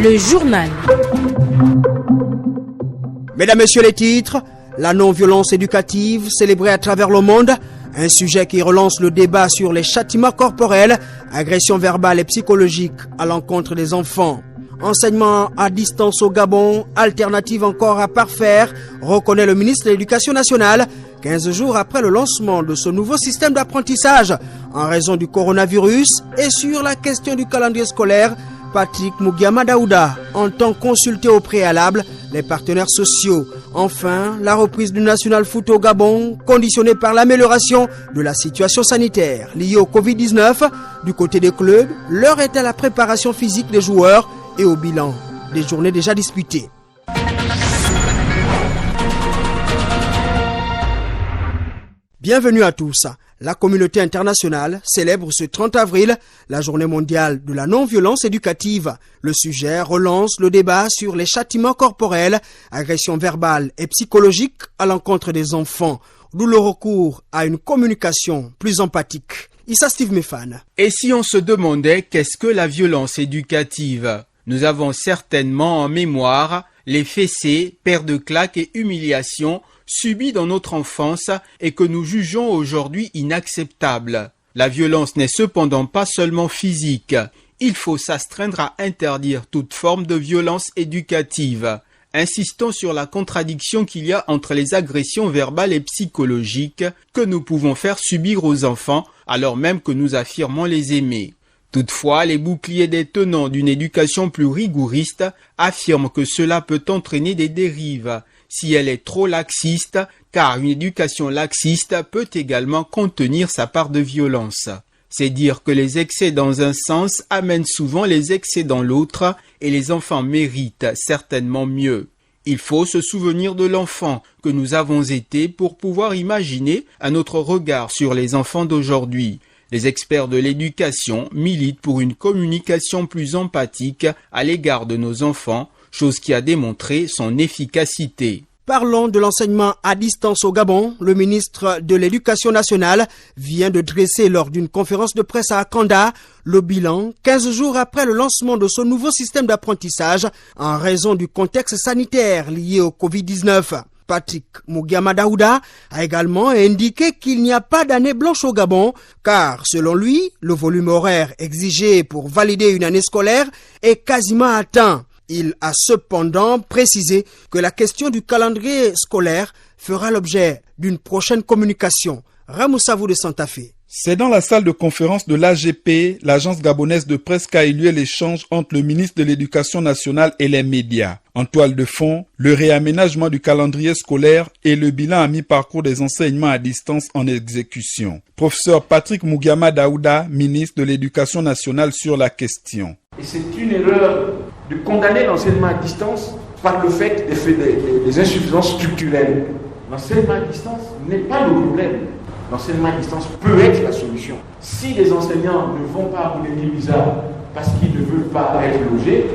Le journal. Mesdames, Messieurs les titres, la non-violence éducative célébrée à travers le monde, un sujet qui relance le débat sur les châtiments corporels, agressions verbales et psychologiques à l'encontre des enfants. Enseignement à distance au Gabon, alternative encore à parfaire, reconnaît le ministre de l'Éducation nationale, 15 jours après le lancement de ce nouveau système d'apprentissage en raison du coronavirus. Et sur la question du calendrier scolaire, Patrick Mugiama Daouda entend consulter au préalable les partenaires sociaux. Enfin, la reprise du National Foot au Gabon, conditionnée par l'amélioration de la situation sanitaire liée au Covid-19. Du côté des clubs, l'heure est à la préparation physique des joueurs et au bilan des journées déjà disputées. Bienvenue à tous. La communauté internationale célèbre ce 30 avril la journée mondiale de la non-violence éducative. Le sujet relance le débat sur les châtiments corporels, agressions verbales et psychologiques à l'encontre des enfants, d'où le recours à une communication plus empathique. Issa Steve Mefan. Et si on se demandait qu'est-ce que la violence éducative ? Nous avons certainement en mémoire les fessées, paires de claques et humiliations subis dans notre enfance et que nous jugeons aujourd'hui inacceptables. La violence n'est cependant pas seulement physique. Il faut s'astreindre à interdire toute forme de violence éducative. Insistons sur la contradiction qu'il y a entre les agressions verbales et psychologiques que nous pouvons faire subir aux enfants alors même que nous affirmons les aimer. Toutefois, les boucliers des tenants d'une éducation plus rigoriste affirment que cela peut entraîner des dérives si elle est trop laxiste, car une éducation laxiste peut également contenir sa part de violence. C'est dire que les excès dans un sens amènent souvent les excès dans l'autre, et les enfants méritent certainement mieux. Il faut se souvenir de l'enfant que nous avons été pour pouvoir imaginer un autre regard sur les enfants d'aujourd'hui. Les experts de l'éducation militent pour une communication plus empathique à l'égard de nos enfants, chose qui a démontré son efficacité. Parlons de l'enseignement à distance au Gabon. Le ministre de l'Éducation nationale vient de dresser lors d'une conférence de presse à Akanda le bilan 15 jours après le lancement de ce nouveau système d'apprentissage en raison du contexte sanitaire lié au Covid-19. Patrick Mugiama Daouda a également indiqué qu'il n'y a pas d'année blanche au Gabon, car selon lui, le volume horaire exigé pour valider une année scolaire est quasiment atteint. Il a cependant précisé que la question du calendrier scolaire fera l'objet d'une prochaine communication. Ramoussavou de Santa Fe. C'est dans la salle de conférence de l'AGP, l'agence gabonaise de presse, qu'a eu lieu l'échange entre le ministre de l'Éducation nationale et les médias. En toile de fond, le réaménagement du calendrier scolaire et le bilan à mi-parcours des enseignements à distance en exécution. Professeur Patrick Mugiama Daouda, ministre de l'Éducation nationale, sur la question. Et c'est une erreur de condamner l'enseignement à distance par le fait des insuffisances structurelles. L'enseignement à distance n'est pas le problème. L'enseignement à distance peut être la solution. Si les enseignants ne vont pas à Boulay-Bizarre parce qu'ils ne veulent pas être logés,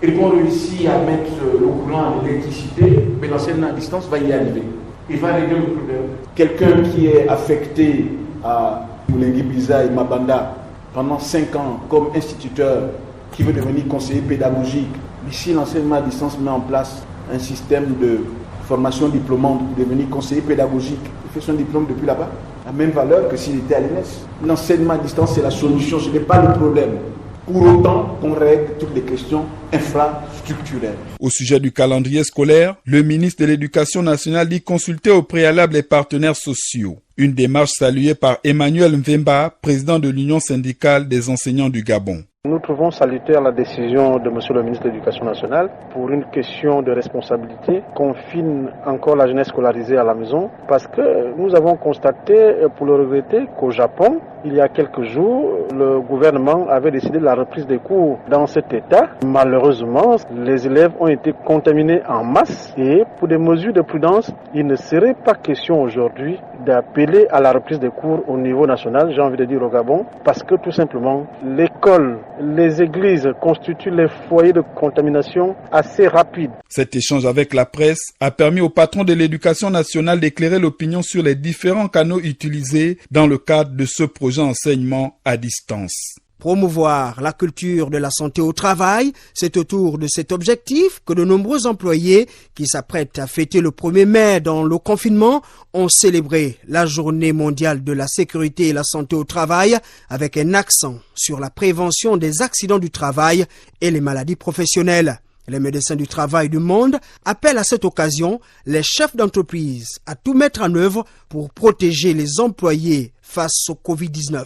et qu'on réussit à mettre le courant à l'électricité, mais l'enseignement à distance va y arriver. Il va régler le problème. Quelqu'un qui est affecté à Boulay-Bizarre et Mabanda pendant 5 ans comme instituteur, qui veut devenir conseiller pédagogique, mais si l'enseignement à distance met en place un système de formation diplômante pour devenir conseiller pédagogique, il fait son diplôme depuis là-bas, la même valeur que s'il était à l'INES. L'enseignement à distance, c'est la solution, ce n'est pas le problème. Pour autant qu'on règle toutes les questions infrastructurelles. Au sujet du calendrier scolaire, le ministre de l'Éducation nationale dit consulter au préalable les partenaires sociaux. Une démarche saluée par Emmanuel Mvemba, président de l'Union syndicale des enseignants du Gabon. Nous trouvons salutaire la décision de M. le ministre de l'Éducation nationale pour une question de responsabilité, confine encore la jeunesse scolarisée à la maison, parce que nous avons constaté, pour le regretter, qu'au Japon, il y a quelques jours, le gouvernement avait décidé de la reprise des cours dans cet état. Malheureusement, les élèves ont été contaminés en masse et pour des mesures de prudence, il ne serait pas question aujourd'hui d'appeler à la reprise des cours au niveau national, j'ai envie de dire au Gabon, parce que tout simplement, l'école, les églises constituent les foyers de contamination assez rapides. Cet échange avec la presse a permis au patron de l'Éducation nationale d'éclairer l'opinion sur les différents canaux utilisés dans le cadre de ce projet enseignement à distance. Promouvoir la culture de la santé au travail, c'est autour de cet objectif que de nombreux employés qui s'apprêtent à fêter le 1er mai dans le confinement ont célébré la Journée mondiale de la sécurité et la santé au travail avec un accent sur la prévention des accidents du travail et les maladies professionnelles. Les médecins du travail du monde appellent à cette occasion les chefs d'entreprise à tout mettre en œuvre pour protéger les employés face au Covid-19.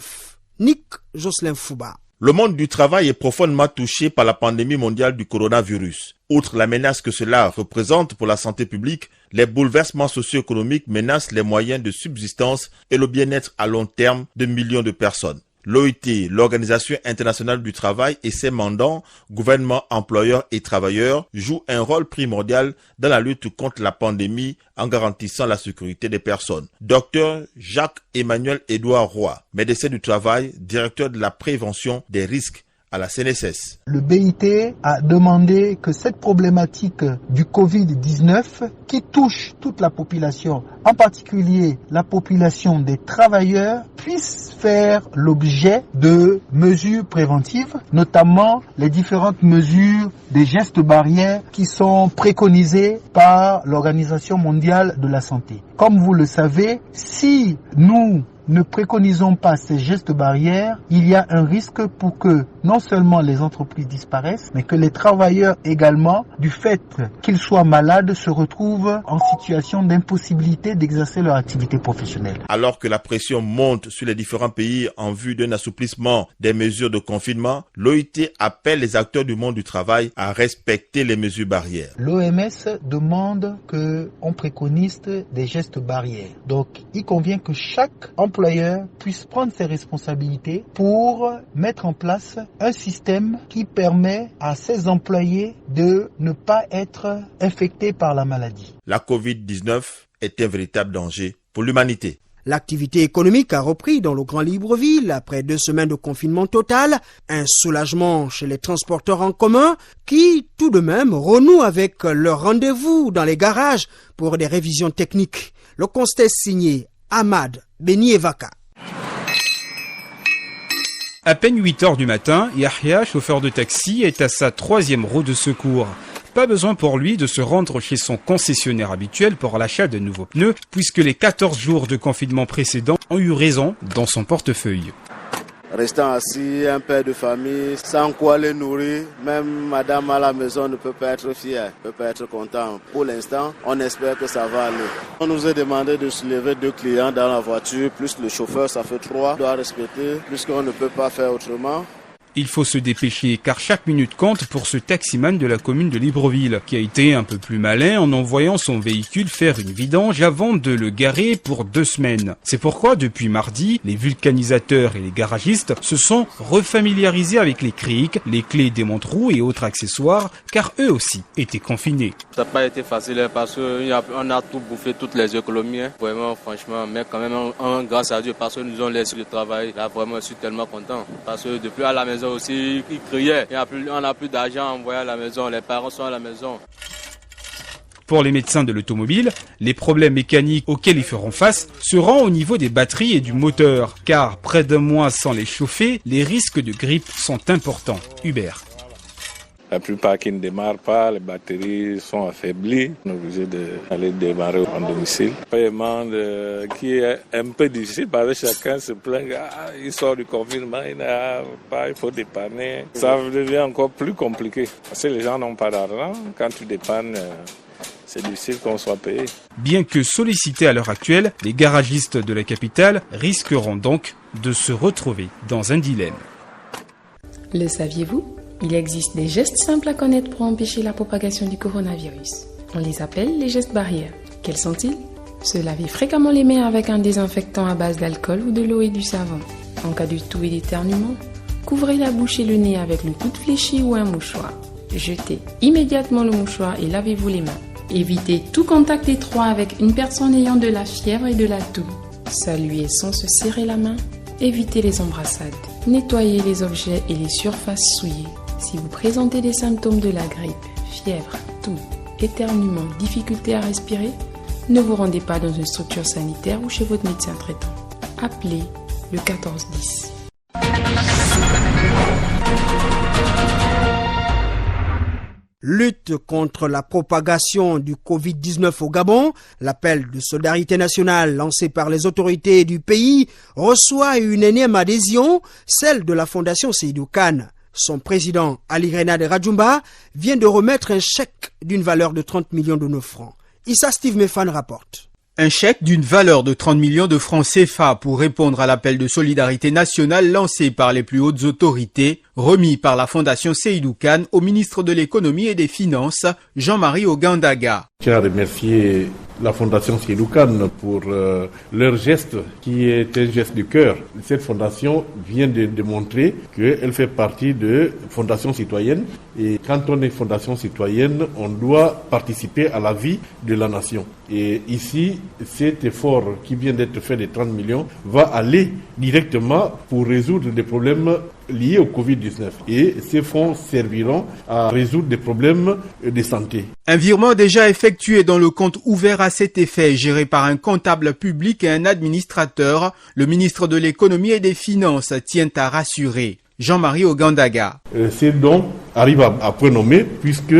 Nick Jocelyn Fouba. Le monde du travail est profondément touché par la pandémie mondiale du coronavirus. Outre la menace que cela représente pour la santé publique, les bouleversements socio-économiques menacent les moyens de subsistance et le bien-être à long terme de millions de personnes. L'OIT, l'Organisation internationale du travail et ses mandants, gouvernements, employeurs et travailleurs, jouent un rôle primordial dans la lutte contre la pandémie en garantissant la sécurité des personnes. Dr Jacques-Emmanuel Édouard Roy, médecin du travail, directeur de la prévention des risques à la CNSS. Le BIT a demandé que cette problématique du Covid-19 qui touche toute la population, en particulier la population des travailleurs, puisse faire l'objet de mesures préventives, notamment les différentes mesures des gestes barrières qui sont préconisés par l'Organisation mondiale de la santé. Comme vous le savez, si nous ne préconisons pas ces gestes barrières, il y a un risque pour que non seulement les entreprises disparaissent, mais que les travailleurs également, du fait qu'ils soient malades, se retrouvent en situation d'impossibilité d'exercer leur activité professionnelle. Alors que la pression monte sur les différents pays en vue d'un assouplissement des mesures de confinement, l'OIT appelle les acteurs du monde du travail à respecter les mesures barrières. L'OMS demande qu'on préconise des gestes barrières. Donc, il convient que chaque employeur puisse prendre ses responsabilités pour mettre en place un système qui permet à ses employés de ne pas être infectés par la maladie. La Covid-19 est un véritable danger pour l'humanité. L'activité économique a repris dans le Grand Libreville après 2 semaines de confinement total. Un soulagement chez les transporteurs en commun qui, tout de même, renouent avec leur rendez-vous dans les garages pour des révisions techniques. Le constat est signé Ahmad Benievaka. À peine 8 heures du matin, Yahya, chauffeur de taxi, est à sa 3e roue de secours. Pas besoin pour lui de se rendre chez son concessionnaire habituel pour l'achat de nouveaux pneus, puisque les 14 jours de confinement précédents ont eu raison dans son portefeuille. Restant assis, un père de famille, sans quoi les nourrir, même madame à la maison ne peut pas être fière, ne peut pas être content. Pour l'instant, on espère que ça va aller. On nous a demandé de soulever 2 clients dans la voiture, plus le chauffeur, ça fait 3. On doit respecter, puisqu'on ne peut pas faire autrement. Il faut se dépêcher car chaque minute compte pour ce taximan de la commune de Libreville qui a été un peu plus malin en envoyant son véhicule faire une vidange avant de le garer pour 2 semaines. C'est pourquoi depuis mardi, les vulcanisateurs et les garagistes se sont refamiliarisés avec les crics, les clés des montre-roues et autres accessoires car eux aussi étaient confinés. Ça n'a pas été facile parce qu'on a tout bouffé, toutes les économies. Vraiment, franchement, mais quand même, grâce à Dieu, parce que nous avons laissé le travail. Là, vraiment, je suis tellement content. Parce que depuis à la maison aussi, ils criaient. On n'a plus d'argent à envoyer à la maison. Les parents sont à la maison. Pour les médecins de l'automobile, les problèmes mécaniques auxquels ils feront face seront au niveau des batteries et du moteur. Car près d'un mois sans les chauffer, les risques de grippe sont importants. Hubert. La plupart qui ne démarrent pas, les batteries sont affaiblies. On est obligé d'aller démarrer en domicile. Le paiement qui est un peu difficile parce que chacun se plaint. Il sort du confinement, il n'a pas, il faut dépanner. Ça devient encore plus compliqué parce que les gens n'ont pas d'argent. Quand tu dépannes, c'est difficile qu'on soit payé. Bien que sollicités à l'heure actuelle, les garagistes de la capitale risqueront donc de se retrouver dans un dilemme. Le saviez-vous ? Il existe des gestes simples à connaître pour empêcher la propagation du coronavirus. On les appelle les gestes barrières. Quels sont-ils ? Se laver fréquemment les mains avec un désinfectant à base d'alcool ou de l'eau et du savon. En cas de toux et d'éternuement, couvrez la bouche et le nez avec le coude fléchi ou un mouchoir. Jetez immédiatement le mouchoir et lavez-vous les mains. Évitez tout contact étroit avec une personne ayant de la fièvre et de la toux. Saluez sans se serrer la main. Évitez les embrassades. Nettoyez les objets et les surfaces souillées. Si vous présentez des symptômes de la grippe, fièvre, toux, éternuement, difficulté à respirer, ne vous rendez pas dans une structure sanitaire ou chez votre médecin traitant. Appelez le 1410. Lutte contre la propagation du Covid-19 au Gabon, l'appel de solidarité nationale lancé par les autorités du pays reçoit une énième adhésion, celle de la Fondation Seydou Kane. Son président, Ali Renade Radjoumba, vient de remettre un chèque d'une valeur de 30 millions de nos francs. Issa Steve Mefan rapporte. Un chèque d'une valeur de 30 millions de francs CFA pour répondre à l'appel de solidarité nationale lancé par les plus hautes autorités, remis par la Fondation Seydou Kane au ministre de l'économie et des finances, Jean-Marie Ogandaga. Je tiens à remercier la Fondation Seydou Kane pour leur geste qui est un geste du cœur. Cette fondation vient de démontrer qu'elle fait partie de Fondation citoyenne et quand on est Fondation citoyenne, on doit participer à la vie de la nation. Et ici, cet effort qui vient d'être fait de 30 millions va aller directement pour résoudre des problèmes liés au Covid-19. Et ces fonds serviront à résoudre des problèmes de santé. Un virement déjà effectué dans le compte ouvert à cet effet, géré par un comptable public et un administrateur, le ministre de l'économie et des finances tient à rassurer. Jean-Marie Ogandaga. Ces dons arrivent à point nommé puisque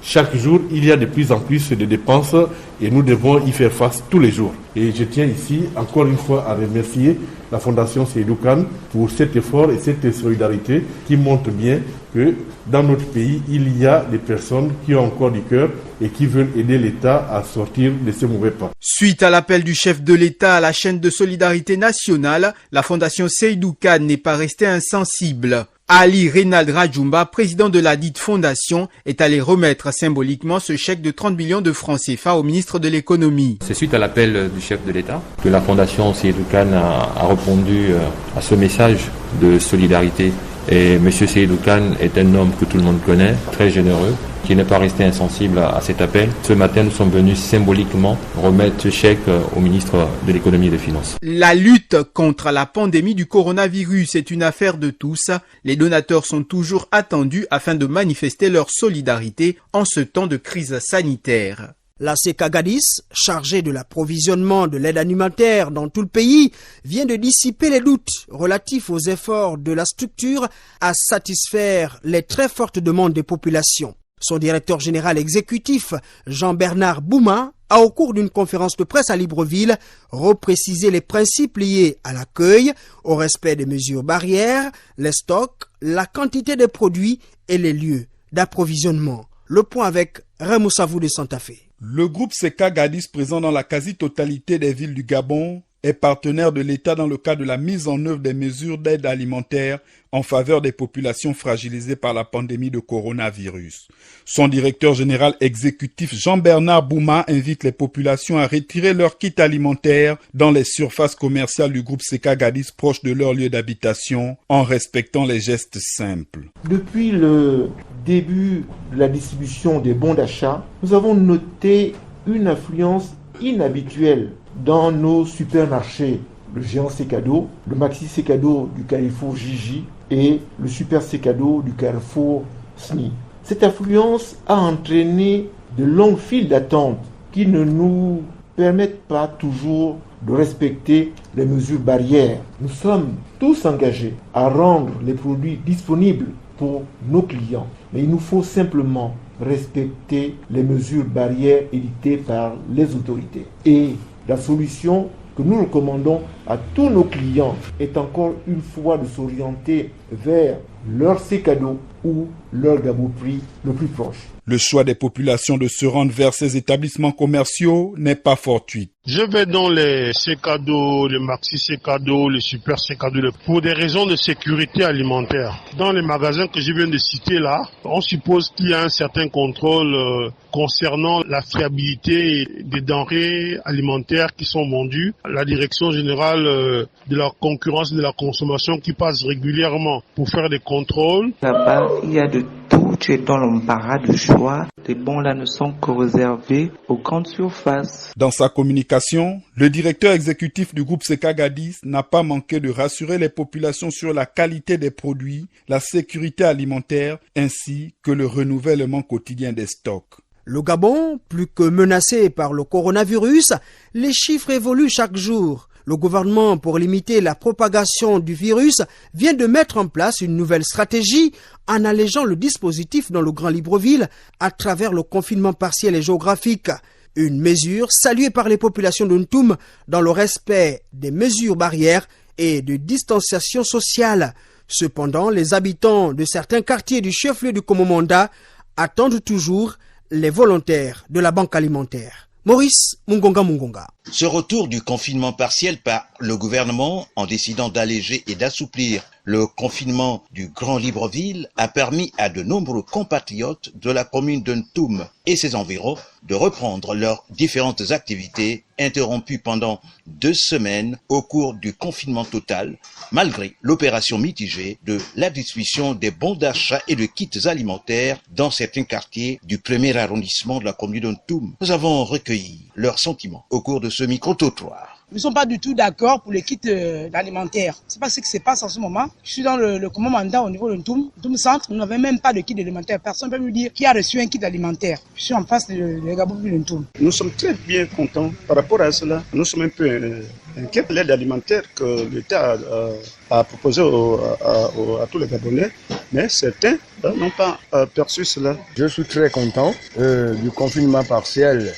chaque jour, il y a de plus en plus de dépenses et nous devons y faire face tous les jours. Et je tiens ici encore une fois à remercier la Fondation Seydou Kane pour cet effort et cette solidarité qui montre bien que dans notre pays, il y a des personnes qui ont encore du cœur et qui veulent aider l'État à sortir de ces mauvais pas. Suite à l'appel du chef de l'État à la chaîne de solidarité nationale, la Fondation Seydou Kane n'est pas restée insensible. Ali Renald Radjoumba, président de la dite fondation, est allé remettre symboliquement ce chèque de 30 millions de francs CFA au ministre de l'économie. C'est suite à l'appel du chef de l'État que la fondation Seydou Kane a répondu à ce message de solidarité. Et M. Seydou Kane est un homme que tout le monde connaît, très généreux, qui n'est pas resté insensible à cet appel. Ce matin, nous sommes venus symboliquement remettre ce chèque au ministre de l'économie et des finances. La lutte contre la pandémie du coronavirus est une affaire de tous. Les donateurs sont toujours attendus afin de manifester leur solidarité en ce temps de crise sanitaire. La CECAGADIS, chargée de l'approvisionnement de l'aide alimentaire dans tout le pays, vient de dissiper les doutes relatifs aux efforts de la structure à satisfaire les très fortes demandes des populations. Son directeur général exécutif, Jean-Bernard Bouma, a au cours d'une conférence de presse à Libreville reprécisé les principes liés à l'accueil, au respect des mesures barrières, les stocks, la quantité des produits et les lieux d'approvisionnement. Le point avec Raymond Savou de Santa Fe. Le groupe CECAGADIS, présent dans la quasi-totalité des villes du Gabon, est partenaire de l'État dans le cadre de la mise en œuvre des mesures d'aide alimentaire en faveur des populations fragilisées par la pandémie de coronavirus. Son directeur général exécutif Jean-Bernard Bouma invite les populations à retirer leurs kits alimentaires dans les surfaces commerciales du groupe CECAGADIS proches de leur lieu d'habitation en respectant les gestes simples. Depuis le début de la distribution des bons d'achat, nous avons noté une affluence inhabituelle dans nos supermarchés, le géant Secado, le Maxi Secado du Carrefour Gigi et le Super Secado du Carrefour SNI. Cette affluence a entraîné de longues files d'attente qui ne nous permettent pas toujours de respecter les mesures barrières. Nous sommes tous engagés à rendre les produits disponibles pour nos clients, mais il nous faut simplement respecter les mesures barrières édictées par les autorités. Et la solution que nous recommandons à tous nos clients est encore une fois de s'orienter vers leur Secado ou leur Gaboprix le plus proche. Le choix des populations de se rendre vers ces établissements commerciaux n'est pas fortuit. Je vais dans les Secado, les Maxi Secado, les Super Secado pour des raisons de sécurité alimentaire. Dans les magasins que je viens de citer là, on suppose qu'il y a un certain contrôle concernant la fiabilité des denrées alimentaires qui sont vendues. La direction générale de la concurrence et de la consommation qui passe régulièrement pour faire des contrôles. Là-bas, il y a de tout, tu es dans l'embarras de choix. Les bons là ne sont que réservés aux grandes surfaces. Dans sa communication, le directeur exécutif du groupe CECAGADIS n'a pas manqué de rassurer les populations sur la qualité des produits, la sécurité alimentaire ainsi que le renouvellement quotidien des stocks. Le Gabon, plus que menacé par le coronavirus, les chiffres évoluent chaque jour. le gouvernement, pour limiter la propagation du virus, vient de mettre en place une nouvelle stratégie en allégeant le dispositif dans le Grand Libreville à travers le confinement partiel et géographique. Une mesure saluée par les populations de Ntoum dans le respect des mesures barrières et de distanciation sociale. Cependant, les habitants de certains quartiers du chef-lieu du Komomanda attendent toujours les volontaires de la banque alimentaire. Maurice Mungonga. Ce retour du confinement partiel par le gouvernement en décidant d'alléger et d'assouplir le confinement du Grand Libreville a permis à de nombreux compatriotes de la commune de Ntoum et ses environs de reprendre leurs différentes activités interrompues pendant 2 semaines au cours du confinement total, malgré l'opération mitigée de la distribution des bons d'achat et de kits alimentaires dans certains quartiers du premier arrondissement de la commune de Ntoum. Nous avons recueilli leurs sentiments au cours de ce micro-trottoir. Nous ne sommes pas du tout d'accord pour les kits alimentaires. C'est pas ce qui se passe en ce moment. Je suis dans le Komomanda au niveau de Ntoum Centre. Nous n'avons même pas de kit alimentaire. Personne ne peut me dire qui a reçu un kit alimentaire. Je suis en face de Gaboubi de Ntoum. Nous sommes très bien contents par rapport à cela. Nous sommes un peu inquiets de l'aide alimentaire que l'État a proposée à tous les Gabonais. Mais certains n'ont pas perçu cela. Je suis très content du confinement partiel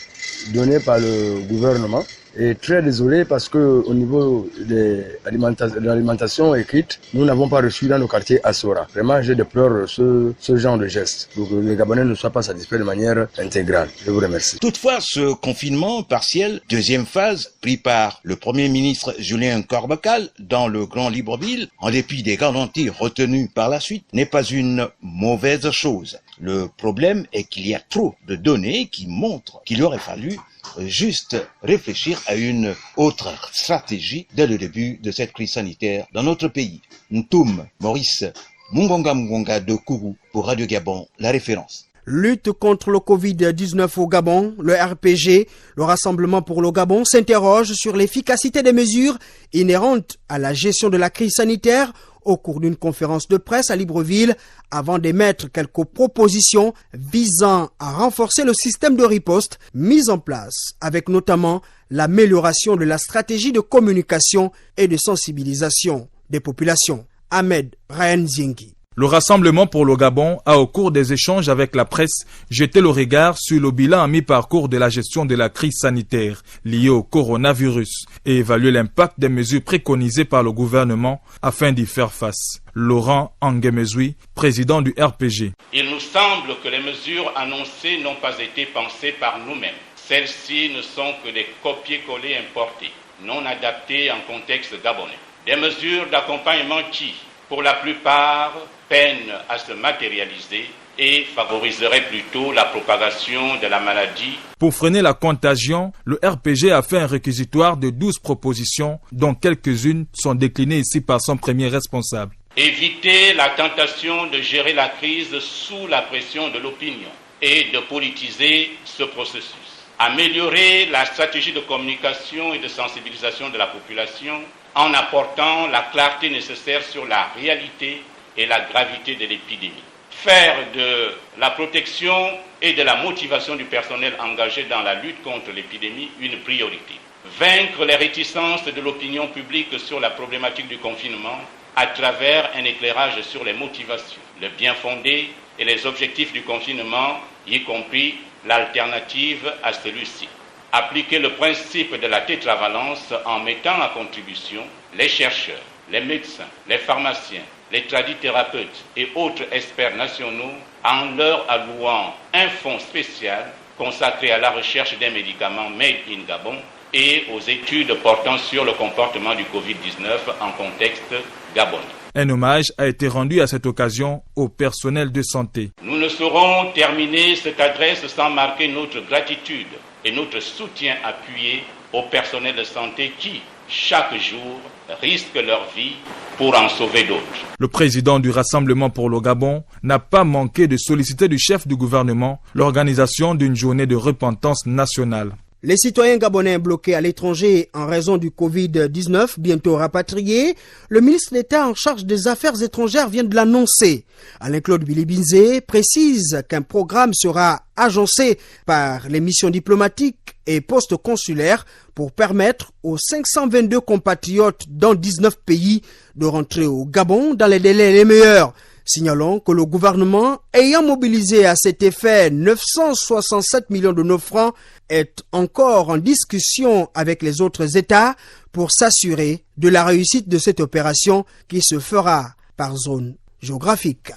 donné par le gouvernement. Et très désolé parce que au niveau de l'alimentation écrite, nous n'avons pas reçu dans nos quartiers Assora. Vraiment, je déplore ce genre de geste. Donc les Gabonais ne soient pas satisfaits de manière intégrale. Je vous remercie. Toutefois, ce confinement partiel, deuxième phase, pris par le Premier ministre Julien Corbecal dans le Grand Libreville, en dépit des garanties retenues par la suite, n'est pas une mauvaise chose. Le problème est qu'il y a trop de données qui montrent qu'il aurait fallu juste réfléchir à une autre stratégie dès le début de cette crise sanitaire dans notre pays. Ntoum, Maurice Mungonga de Kourou pour Radio Gabon, la référence. Lutte contre le Covid-19 au Gabon, le RPG, le Rassemblement pour le Gabon, s'interroge sur l'efficacité des mesures inhérentes à la gestion de la crise sanitaire au cours d'une conférence de presse à Libreville avant d'émettre quelques propositions visant à renforcer le système de riposte mis en place avec notamment l'amélioration de la stratégie de communication et de sensibilisation des populations. Ahmed Ryan Zingi. Le Rassemblement pour le Gabon a, au cours des échanges avec la presse, jeté le regard sur le bilan à mi-parcours de la gestion de la crise sanitaire liée au coronavirus et évalué l'impact des mesures préconisées par le gouvernement afin d'y faire face. Laurent Angemezui, président du RPG. Il nous semble que les mesures annoncées n'ont pas été pensées par nous-mêmes. Celles-ci ne sont que des copier-coller importés, non adaptés en contexte gabonais. Des mesures d'accompagnement qui, pour la plupart, peinent à se matérialiser et favoriserait plutôt la propagation de la maladie. Pour freiner la contagion, le RPG a fait un réquisitoire de 12 propositions, dont quelques-unes sont déclinées ici par son premier responsable. Éviter la tentation de gérer la crise sous la pression de l'opinion et de politiser ce processus. Améliorer la stratégie de communication et de sensibilisation de la population en apportant la clarté nécessaire sur la réalité et la gravité de l'épidémie. Faire de la protection et de la motivation du personnel engagé dans la lutte contre l'épidémie une priorité. Vaincre les réticences de l'opinion publique sur la problématique du confinement à travers un éclairage sur les motivations, le bien fondé et les objectifs du confinement, y compris l'alternative à celui-ci. Appliquer le principe de la tétravalence en mettant à contribution les chercheurs, les médecins, les pharmaciens, les tradithérapeutes et autres experts nationaux en leur allouant un fonds spécial consacré à la recherche des médicaments made in Gabon et aux études portant sur le comportement du Covid-19 en contexte gabonais. Un hommage a été rendu à cette occasion au personnel de santé. Nous ne saurons terminer cette adresse sans marquer notre gratitude et notre soutien appuyé au personnel de santé qui, chaque jour, risquent leur vie pour en sauver d'autres. Le président du Rassemblement pour le Gabon n'a pas manqué de solliciter du chef du gouvernement l'organisation d'une journée de repentance nationale. Les citoyens gabonais bloqués à l'étranger en raison du Covid-19, bientôt rapatriés, le ministre d'État en charge des Affaires étrangères vient de l'annoncer. Alain-Claude Bilibinzé précise qu'un programme sera agencé par les missions diplomatiques et postes consulaires pour permettre aux 522 compatriotes dans 19 pays de rentrer au Gabon dans les délais les meilleurs. Signalons que le gouvernement, ayant mobilisé à cet effet 967 millions de nos francs, est encore en discussion avec les autres États pour s'assurer de la réussite de cette opération qui se fera par zone géographique.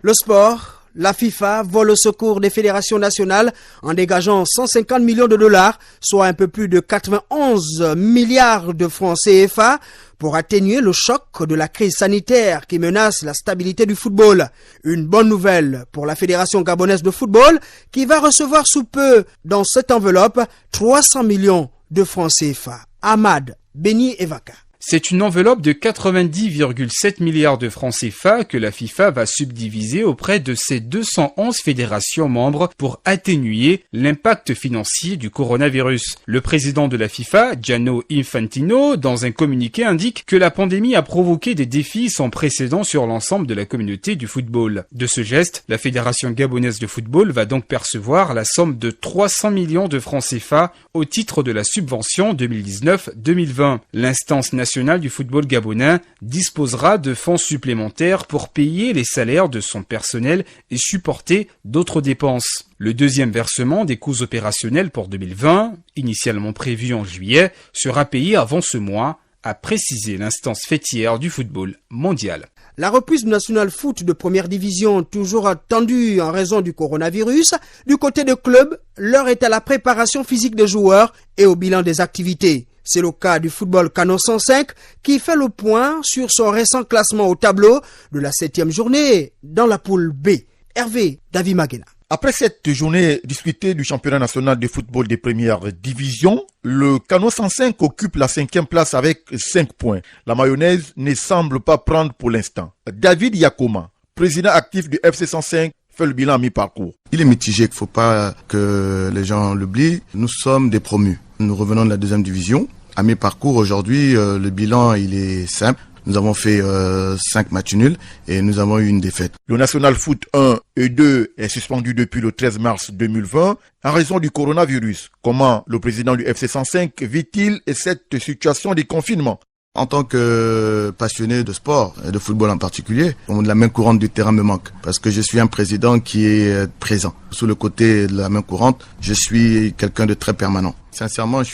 Le sport. La FIFA vole au secours des fédérations nationales en dégageant 150 millions de dollars, soit un peu plus de 91 milliards de francs CFA, pour atténuer le choc de la crise sanitaire qui menace la stabilité du football. Une bonne nouvelle pour la Fédération gabonaise de football qui va recevoir sous peu dans cette enveloppe 300 millions de francs CFA. Ahmad Beni Evaka. C'est une enveloppe de 90,7 milliards de francs CFA que la FIFA va subdiviser auprès de ses 211 fédérations membres pour atténuer l'impact financier du coronavirus. Le président de la FIFA, Gianni Infantino, dans un communiqué indique que la pandémie a provoqué des défis sans précédent sur l'ensemble de la communauté du football. De ce geste, la Fédération gabonaise de football va donc percevoir la somme de 300 millions de francs CFA au titre de la subvention 2019-2020. L'instance nationale du football gabonais disposera de fonds supplémentaires pour payer les salaires de son personnel et supporter d'autres dépenses. Le deuxième versement des coûts opérationnels pour 2020, initialement prévu en juillet, sera payé avant ce mois, a précisé l'instance fêtière du football mondial. La reprise du National Foot de première division, toujours attendue en raison du coronavirus, du côté des clubs, l'heure est à la préparation physique des joueurs et au bilan des activités. C'est le cas du football Canon 105 qui fait le point sur son récent classement au tableau de la 7e journée dans la poule B. Hervé David Magena. Après cette journée disputée du championnat national de football des premières divisions, le Canon 105 occupe la 5e place avec 5 points. La mayonnaise ne semble pas prendre pour l'instant. David Yakoma, président actif du FC 105, fait le bilan à mi-parcours. Il est mitigé, qu'il ne faut pas que les gens l'oublient. Nous sommes des promus. Nous revenons de la 2e division. À mi-parcours, aujourd'hui, le bilan il est simple. Nous avons fait 5 matchs nuls et nous avons eu une défaite. Le National Foot 1 et 2 est suspendu depuis le 13 mars 2020 en raison du coronavirus. Comment le président du FC 105 vit-il cette situation de confinement? En tant que passionné de sport et de football en particulier, la main courante du terrain me manque parce que je suis un président qui est présent. Sous le côté de la main courante, je suis quelqu'un de très permanent. Sincèrement, je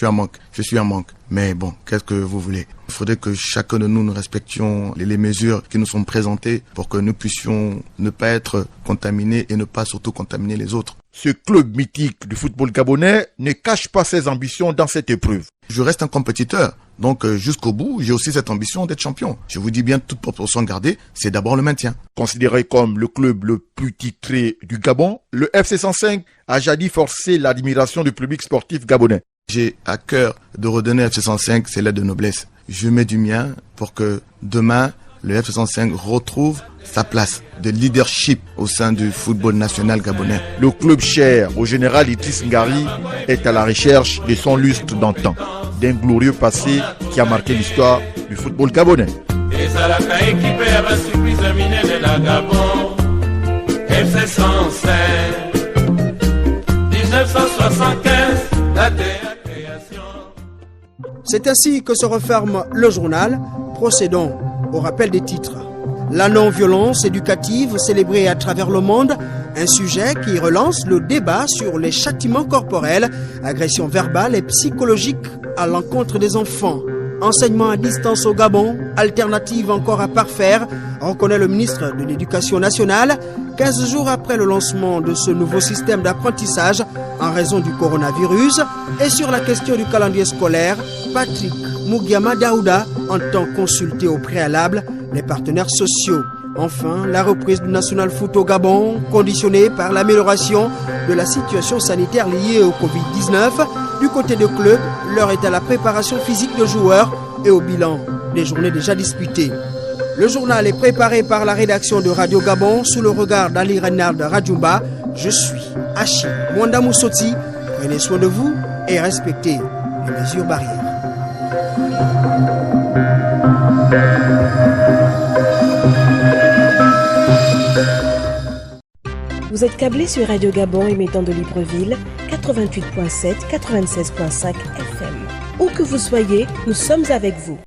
suis en manque. Mais bon, qu'est-ce que vous voulez? Il faudrait que chacun de nous respections les mesures qui nous sont présentées pour que nous puissions ne pas être contaminés et ne pas surtout contaminer les autres. Ce club mythique du football gabonais ne cache pas ses ambitions dans cette épreuve. Je reste un compétiteur. Donc jusqu'au bout, j'ai aussi cette ambition d'être champion. Je vous dis bien, toute proportion gardée, c'est d'abord le maintien. Considéré comme le club le plus titré du Gabon, le FC 105 a jadis forcé l'admiration du public sportif gabonais. J'ai à cœur de redonner à FC 105 ses lettres de noblesse. Je mets du mien pour que demain, le FC 105 retrouve sa place de leadership au sein du football national gabonais. Le club cher au général Idriss Ngari est à la recherche de son lustre d'antan, d'un glorieux passé qui a marqué l'histoire du football gabonais. FC 105, 1975, la création. C'est ainsi que se referme le journal. Procédons au rappel des titres. La non-violence éducative célébrée à travers le monde, un sujet qui relance le débat sur les châtiments corporels, agressions verbales et psychologiques à l'encontre des enfants. Enseignement à distance au Gabon, alternative encore à parfaire, reconnaît le ministre de l'Éducation nationale, 15 jours après le lancement de ce nouveau système d'apprentissage en raison du coronavirus. Et sur la question du calendrier scolaire, Patrick Mugiama Daouda entend consulter au préalable les partenaires sociaux. Enfin, la reprise du National Foot au Gabon, conditionnée par l'amélioration de la situation sanitaire liée au Covid-19. Du côté des clubs, l'heure est à la préparation physique de joueurs et au bilan des journées déjà disputées. Le journal est préparé par la rédaction de Radio Gabon sous le regard d'Ali Renard Radjumba. Je suis Hachi Mwanda Moussoti. Prenez soin de vous et respectez les mesures barrières. Vous êtes câblé sur Radio Gabon émettant de Libreville, 88.7, 96.5 FM. Où que vous soyez, nous sommes avec vous.